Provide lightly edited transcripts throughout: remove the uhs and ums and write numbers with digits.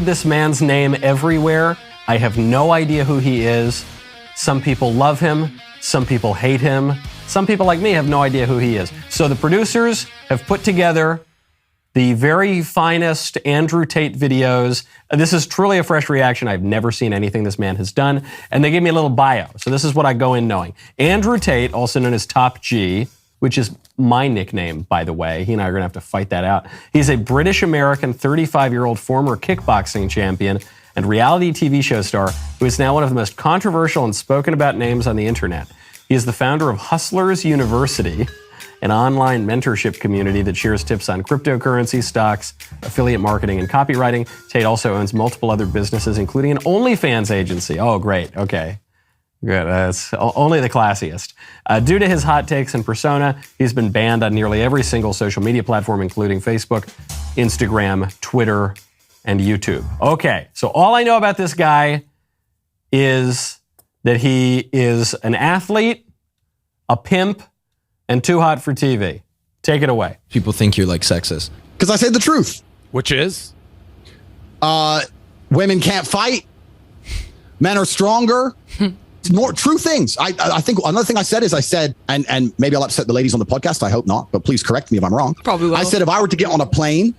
This man's name everywhere. I have no idea who he is. Some people love him. Some people hate him. Some people like me have no idea who he is. So the producers have put together the very finest Andrew Tate videos. This is truly a fresh reaction. I've never seen anything this man has done. And they gave me a little bio. So this is what I go in knowing. Andrew Tate, also known as Top G, which is my nickname, by the way. He and I are going to have to fight that out. He's a British-American 35-year-old former kickboxing champion and reality TV show star who is now one of the most controversial and spoken about names on the internet. He is the founder of Hustlers University, an online mentorship community that shares tips on cryptocurrency, stocks, affiliate marketing, and copywriting. Tate also owns multiple other businesses, including an OnlyFans agency. Oh, great. Okay. Good. That's only the classiest. Due to his hot takes and persona, he's been banned on nearly every single social media platform, including Facebook, Instagram, Twitter, and YouTube. Okay. So all I know about this guy is that he is an athlete, a pimp, and too hot for TV. Take it away. People think you're like sexist. Because I say the truth. Which is? Women can't fight. Men are stronger. More true things. I think another thing I said is and maybe I'll upset the ladies on the podcast. I hope not, but please correct me if I'm wrong. Probably will. I said if I were to get on a plane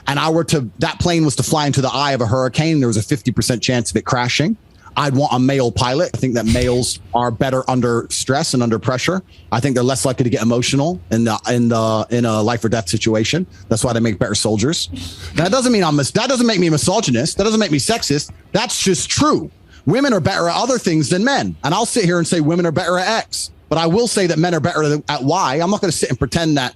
and that plane was to fly into the eye of a hurricane, there was a 50% chance of it crashing, I'd want a male pilot. I think that males are better under stress and under pressure. I think they're less likely to get emotional in a life or death situation. That's why they make better soldiers. That doesn't mean that doesn't make me misogynist. That doesn't make me sexist. That's just true. Women are better at other things than men. And I'll sit here and say women are better at X. But I will say that men are better at Y. I'm not going to sit and pretend that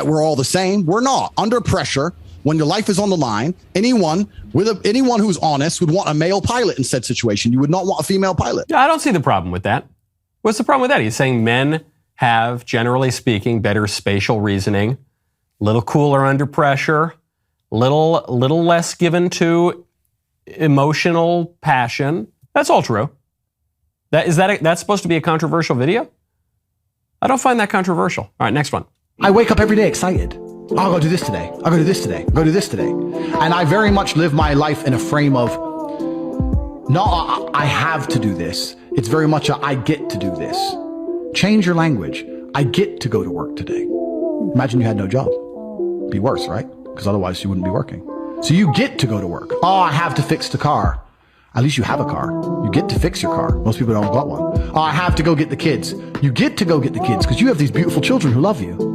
we're all the same. We're not. Under pressure, when your life is on the line, anyone who's honest would want a male pilot in said situation. You would not want a female pilot. Yeah, I don't see the problem with that. What's the problem with that? He's saying men have, generally speaking, better spatial reasoning, a little cooler under pressure, little less given to emotional passion. That's all true. That's supposed to be a controversial video? I don't find that controversial. All right, next one. I wake up every day excited. I'll go do this today. I'll go do this today. I'll go do this today. And I very much live my life in a frame of, no, I have to do this. It's very much I get to do this. Change your language. I get to go to work today. Imagine you had no job. It'd be worse, right? Because otherwise you wouldn't be working. So you get to go to work. Oh, I have to fix the car. At least you have a car. You get to fix your car. Most people don't got one. Oh, I have to go get the kids. You get to go get the kids because you have these beautiful children who love you.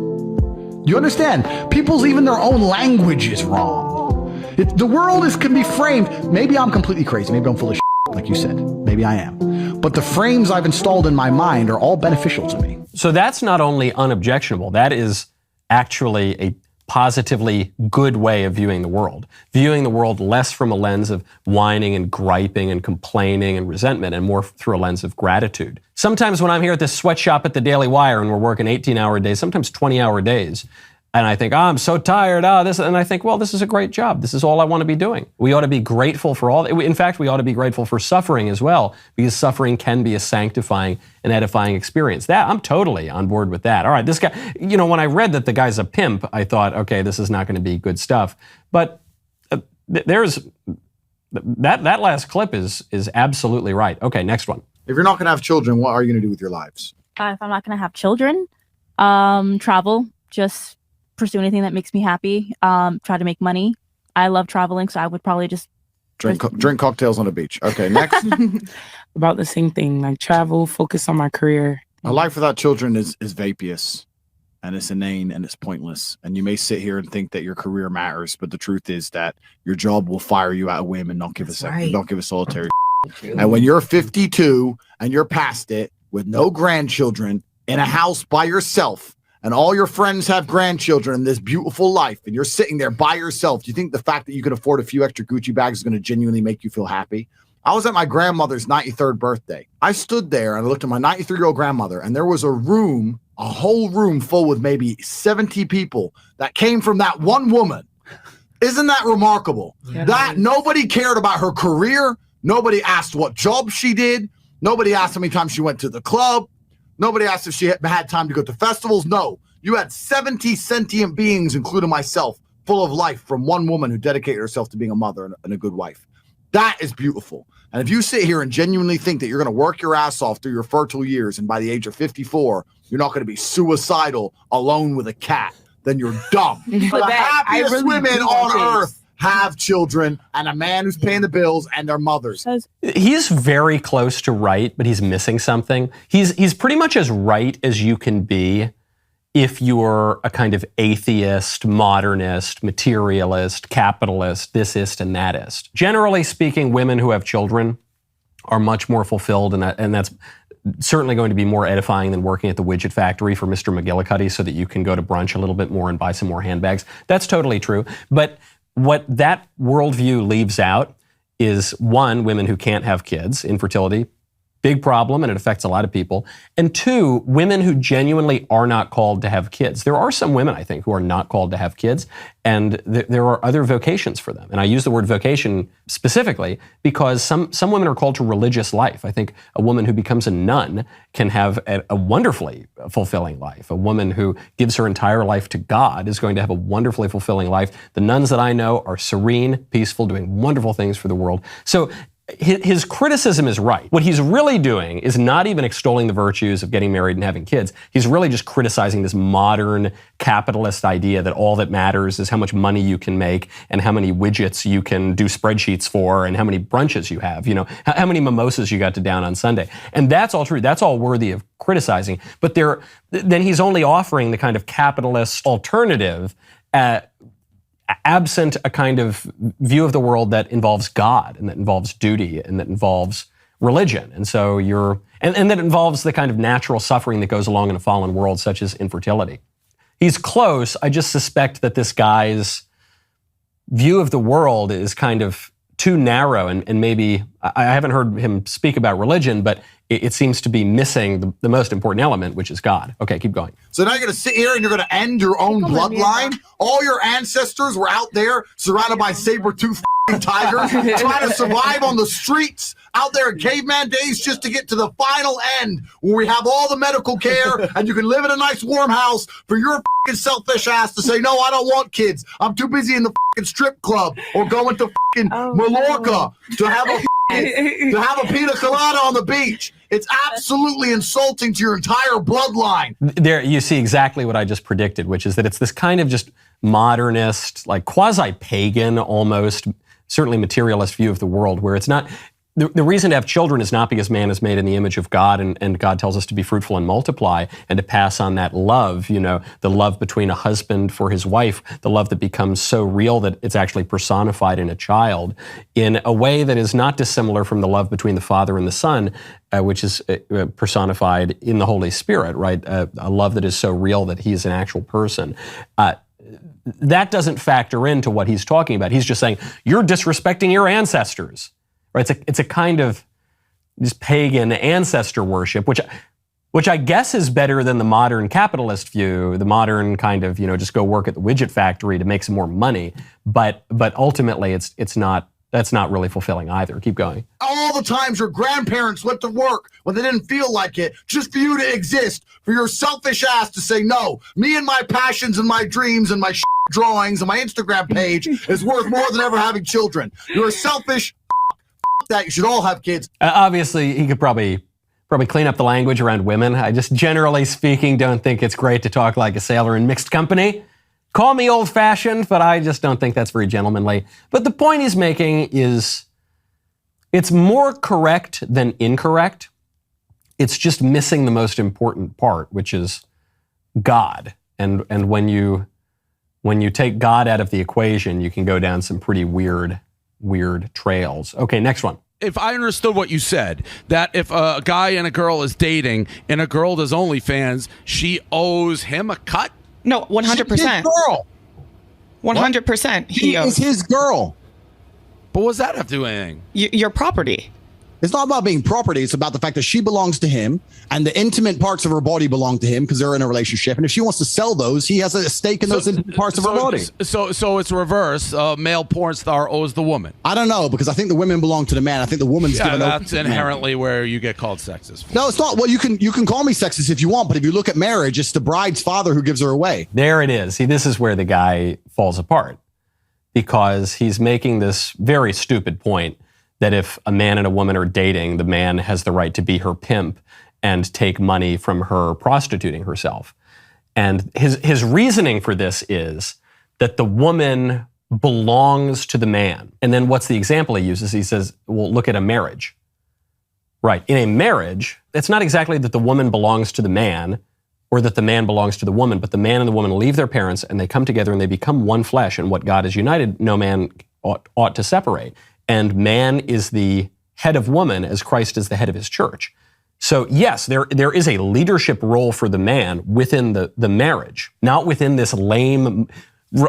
You understand? People's even their own language is wrong. The world can be framed. Maybe I'm completely crazy. Maybe I'm full of shit, like you said. Maybe I am. But the frames I've installed in my mind are all beneficial to me. So that's not only unobjectionable, that is actually a positively good way of viewing the world less from a lens of whining and griping and complaining and resentment and more through a lens of gratitude. Sometimes when I'm here at this sweatshop at the Daily Wire and we're working 18-hour days, sometimes 20-hour days, and I think, I'm so tired, and I think, well, this is a great job. This is all I want to be doing. We ought to be grateful for all. In fact, we ought to be grateful for suffering as well, because suffering can be a sanctifying and edifying experience. I'm totally on board with that. All right, this guy, when I read that the guy's a pimp, I thought, okay, this is not going to be good stuff. But there's that last clip is absolutely right. Okay, next one. If you're not going to have children, what are you going to do with your lives? If I'm not going to have children, travel, just pursue anything that makes me happy, try to make money. I love traveling, so I would probably just drink cocktails on the beach. Okay, next. About the same thing, like travel, focus on my career. A life without children is vapious, and it's inane, and it's pointless. And you may sit here and think that your career matters, but the truth is that your job will fire you at a whim and not give a solitary. And when you're 52 and you're past it with no grandchildren in a house by yourself, and all your friends have grandchildren in this beautiful life, and you're sitting there by yourself, do you think the fact that you can afford a few extra Gucci bags is going to genuinely make you feel happy? I was at my grandmother's 93rd birthday. I stood there and I looked at my 93-year-old grandmother, and there was a whole room full with maybe 70 people that came from that one woman. Isn't that remarkable? Yeah, that nobody cared about her career. Nobody asked what job she did. Nobody asked how many times she went to the club. Nobody asked if she had time to go to festivals. No, you had 70 sentient beings, including myself, full of life from one woman who dedicated herself to being a mother and a good wife. That is beautiful. And if you sit here and genuinely think that you're going to work your ass off through your fertile years and by the age of 54, you're not going to be suicidal alone with a cat, then you're dumb. The happiest women on earth have children and a man who's paying the bills and their mothers. He's very close to right, but he's missing something. He's pretty much as right as you can be if you're a kind of atheist, modernist, materialist, capitalist, thisist and thatist. Generally speaking, women who have children are much more fulfilled, and that's certainly going to be more edifying than working at the widget factory for Mr. McGillicuddy so that you can go to brunch a little bit more and buy some more handbags. That's totally true. But what that worldview leaves out is, one, women who can't have kids, infertility, big problem, and it affects a lot of people. And two, women who genuinely are not called to have kids. There are some women, I think, who are not called to have kids, and there are other vocations for them. And I use the word vocation specifically because some women are called to religious life. I think a woman who becomes a nun can have a wonderfully fulfilling life. A woman who gives her entire life to God is going to have a wonderfully fulfilling life. The nuns that I know are serene, peaceful, doing wonderful things for the world. So his criticism is right. What he's really doing is not even extolling the virtues of getting married and having kids. He's really just criticizing this modern capitalist idea that all that matters is how much money you can make and how many widgets you can do spreadsheets for and how many brunches you have, how many mimosas you got to down on Sunday. And that's all true. That's all worthy of criticizing. But then he's only offering the kind of capitalist alternative absent a kind of view of the world that involves God and that involves duty and that involves religion. And so and that involves the kind of natural suffering that goes along in a fallen world, such as infertility. He's close. I just suspect that this guy's view of the world is kind of too narrow, and maybe, I haven't heard him speak about religion, but it seems to be missing the most important element, which is God. Okay, keep going. So now you're going to sit here and you're going to end your own bloodline? All your ancestors were out there surrounded by saber-toothed tigers trying to survive on the streets out there in caveman days just to get to the final end where we have all the medical care and you can live in a nice warm house for your selfish ass to say, no, I don't want kids. I'm too busy in the strip club or going to Mallorca to have a pina colada on the beach. It's absolutely insulting to your entire bloodline. There, you see exactly what I just predicted, which is that it's this kind of just modernist, like quasi-pagan almost, certainly materialist view of the world, where it's not, the reason to have children is not because man is made in the image of God and God tells us to be fruitful and multiply and to pass on that love, the love between a husband for his wife, the love that becomes so real that it's actually personified in a child in a way that is not dissimilar from the love between the Father and the Son, which is personified in the Holy Spirit, right? A love that is so real that he is an actual person. That doesn't factor into what he's talking about. He's just saying, you're disrespecting your ancestors. Right? It's a kind of just pagan ancestor worship, which I guess is better than the modern capitalist view, the modern kind of, just go work at the widget factory to make some more money. But ultimately that's not really fulfilling either. Keep going. All the times your grandparents went to work when they didn't feel like it, just for you to exist, for your selfish ass to say, no, me and my passions and my dreams and my drawings and my Instagram page is worth more than ever having children. You're a selfish that you should all have kids. Obviously, he could probably clean up the language around women. I just, generally speaking, don't think it's great to talk like a sailor in mixed company. Call me old-fashioned, but I just don't think that's very gentlemanly. But the point he's making is it's more correct than incorrect. It's just missing the most important part, which is God. And when you take God out of the equation, you can go down some pretty weird trails. Okay, next one. If I understood what you said, that if a guy and a girl is dating and a girl does OnlyFans, she owes him a cut? No, 100%. Girl. 100%. He is his girl. But what does that have to do with anything? Your property. It's not about being property. It's about the fact that she belongs to him and the intimate parts of her body belong to him because they're in a relationship. And if she wants to sell those, he has a stake in those intimate parts of her body. So it's reverse. Male porn star owes the woman. I don't know, because I think the women belong to the man. I think the woman's given over. That's inherently where you get called sexist. No, it's not. Well, you can call me sexist if you want, but if you look at marriage, it's the bride's father who gives her away. There it is. See, this is where the guy falls apart because he's making this very stupid point that if a man and a woman are dating, the man has the right to be her pimp and take money from her prostituting herself. And his reasoning for this is that the woman belongs to the man. And then what's the example he uses? He says, well, look at a marriage. Right. In a marriage, it's not exactly that the woman belongs to the man or that the man belongs to the woman, but the man and the woman leave their parents and they come together and they become one flesh. And what God has united, no man ought to separate. And man is the head of woman as Christ is the head of his church. So yes, there is a leadership role for the man within the marriage, not within this lame,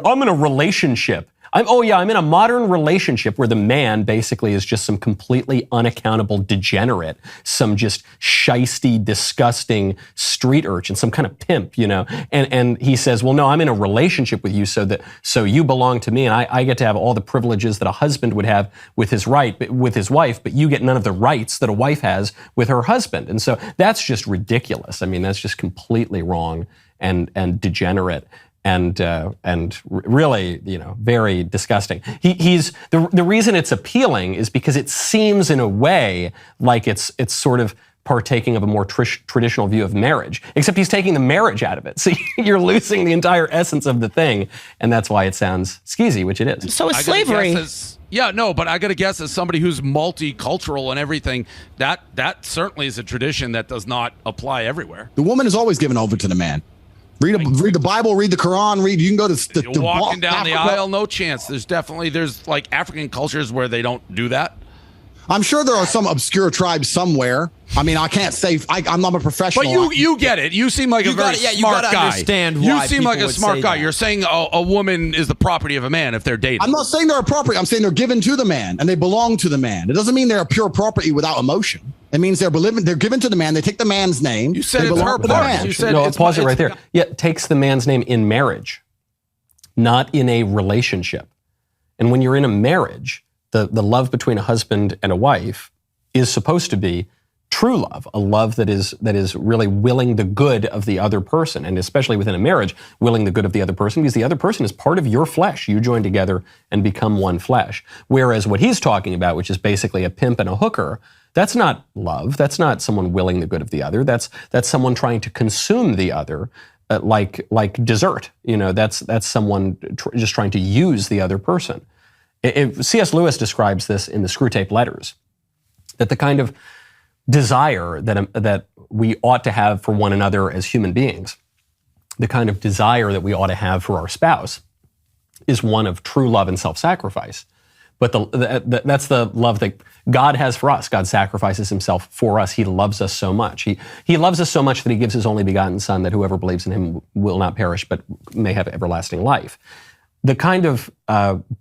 I'm in a relationship. I'm in a modern relationship where the man basically is just some completely unaccountable degenerate, some just shisty, disgusting street urchin, some kind of pimp, and he says, well, no, I'm in a relationship with you so you belong to me and I get to have all the privileges that a husband would have with his wife, but you get none of the rights that a wife has with her husband. And so that's just ridiculous. I mean, that's just completely wrong and degenerate. And really, very disgusting. He's the reason it's appealing is because it seems in a way like it's sort of partaking of a more traditional view of marriage, except he's taking the marriage out of it. So you're losing the entire essence of the thing, and that's why it sounds skeezy, which it is. So is slavery. But I got to guess as somebody who's multicultural and everything, that certainly is a tradition that does not apply everywhere. The woman is always given over to the man. Read the Bible, read the Quran, you can go to You're walking down the aisle, no chance. There's like African cultures where they don't do that. I'm sure there are some obscure tribes somewhere. I mean, I can't say I'm not a professional. But you get it. You seem like a very smart guy. Understand you why seem like a people smart would say guy. that. You're saying a woman is the property of a man if they're dating. I'm not saying they're a property. I'm saying they're given to the man and they belong to the man. It doesn't mean they're a pure property without emotion. It means they're given to the man. They take the man's name. You said they it's belong her to the part. man. You said No, pause it right there. Yeah, it takes the man's name in marriage, not in a relationship. And when you're in a marriage, the love between a husband and a wife is supposed to be true love, a love that is really willing the good of the other person, and especially within a marriage, willing the good of the other person, because the other person is part of your flesh. You join together and become one flesh. Whereas what he's talking about, which is basically a pimp and a hooker, that's not love. That's not someone willing the good of the other. That's someone trying to consume the other, like dessert. That's someone just trying to use the other person. C.S. Lewis describes this in the Screwtape Letters, that the kind of desire that we ought to have for one another as human beings, the kind of desire that we ought to have for our spouse, is one of true love and self-sacrifice. But that's the love that God has for us. God sacrifices himself for us. He loves us so much. He loves us so much that he gives his only begotten Son, that whoever believes in him will not perish but may have everlasting life. The kind of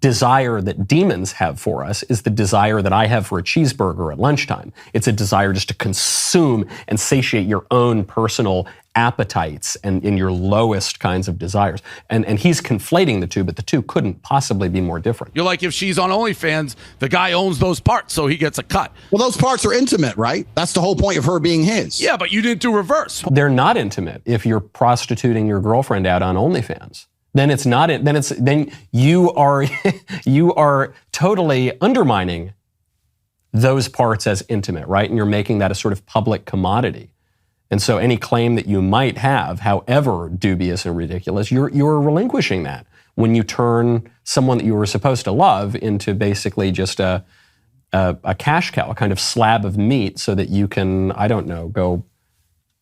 desire that demons have for us is the desire that I have for a cheeseburger at lunchtime. It's a desire just to consume and satiate your own personal appetites and in your lowest kinds of desires. And he's conflating the two, but the two couldn't possibly be more different. You're like, if she's on OnlyFans, the guy owns those parts, so he gets a cut. Well, those parts are intimate, right? That's the whole point of her being his. Yeah, but you didn't do reverse. They're not intimate if you're prostituting your girlfriend out on OnlyFans. Then it's not. Then you are totally undermining those parts as intimate, right? And you're making that a sort of public commodity. And so any claim that you might have, however dubious and ridiculous, you're relinquishing that when you turn someone that you were supposed to love into basically just a cash cow, a kind of slab of meat, so that you can, I don't know, go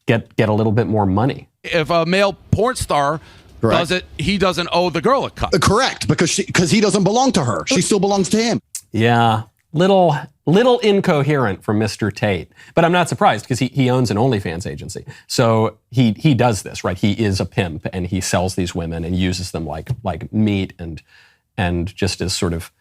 get a little bit more money. If a male porn star Correct. does it, he doesn't owe the girl a cut. Correct, because he doesn't belong to her. She still belongs to him. Yeah, little incoherent from Mr. Tate, but I'm not surprised because he owns an OnlyFans agency. So he does this, right? He is a pimp and he sells these women and uses them like meat and just as sort of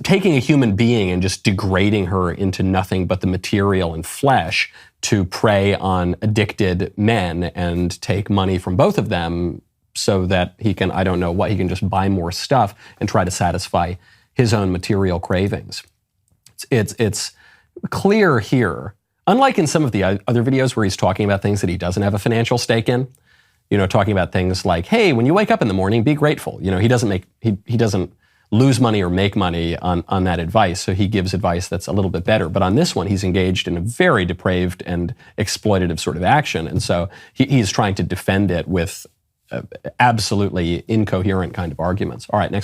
taking a human being and just degrading her into nothing but the material and flesh to prey on addicted men and take money from both of them so that he can, I don't know what, he can just buy more stuff and try to satisfy his own material cravings. It's clear here, unlike in some of the other videos where he's talking about things that he doesn't have a financial stake in, talking about things like, hey, when you wake up in the morning, be grateful. He doesn't lose money or make money on that advice. So he gives advice that's a little bit better. But on this one, he's engaged in a very depraved and exploitative sort of action. And so he's trying to defend it with absolutely incoherent kind of arguments. All right, next.